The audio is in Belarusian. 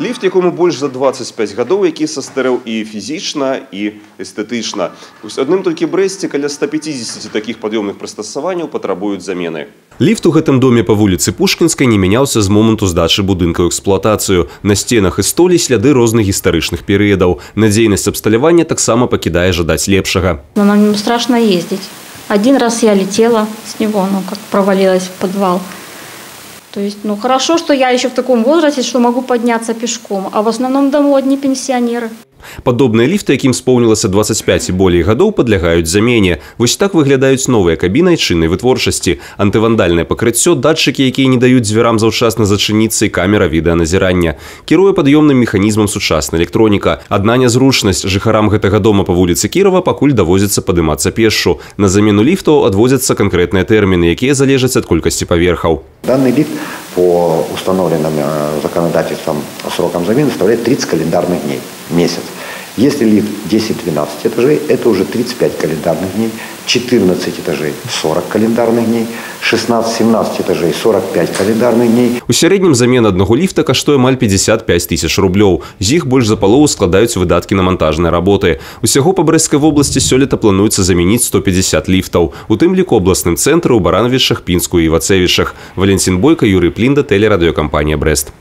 Ліфт, якому больш за 25 гадоў, які састарэў і фізічна, і эстэтычна. Адным толькі Брэсце каля 150 такіх пад'ёмных прыстасаванняў патрабуюць замены. Ліфт у гэтым доме па вуліцы Пушкінскай не мяняўся з моманту здачы будынка ў эксплуатацыю. На сценах і столі сляды розных гістарычных перыядаў. Надзейнасць абсталявання таксама пакідае жадаць лепшага. Но нам страшно ездить. Один раз я летела с него, как провалилась в подвал. То есть, хорошо, что я еще в таком возрасте, что могу подняться пешком, а в основном домой одни пенсионеры. Падобныя ліфты, якім споўнілася 25 і болей гадоў, падлягаюць замене. Вось так выглядаюць новыя кабіны айчыннай вытворчасці. Антывандальнае пакрыццё, датчыкі, якія не даюць дзвярам заўчасна зачыніцца, і камера відэаназірання. Кіруе пад'ёмным механізмам сучасная электроніка. Адна нязручнасць: жыхарам гэтага дома па вуліцы Кірова пакуль даводзіцца падымацца пешшу. На замену ліфтаў адводзяцца канкрэтныя тэрміны, якія залежаць ад колькасці паверхаў. Данный лифт по установленным законодательством срокам замены составляет 30 календарных дней, месяц. Если лифт 10-12 этажей, это уже 35 календарных дней, 14 этажей – 40 календарных дней, 16-17 этажей – 45 календарных дней. У сярэднім замена аднаго ліфта каштуе амаль 55 тысяч рублёў. З іх больш за палову складаюць выдаткі на монтажныя работы. Усяго па Брэсцкай вобласці сёлета плануецца замяніць 150 ліфтаў. У тым ліку абласным цэнтры ў Баранавічах, Пінску і Івацэвічах. Валентин Бойко, Юрий Плинда, телерадиокомпания «Брест».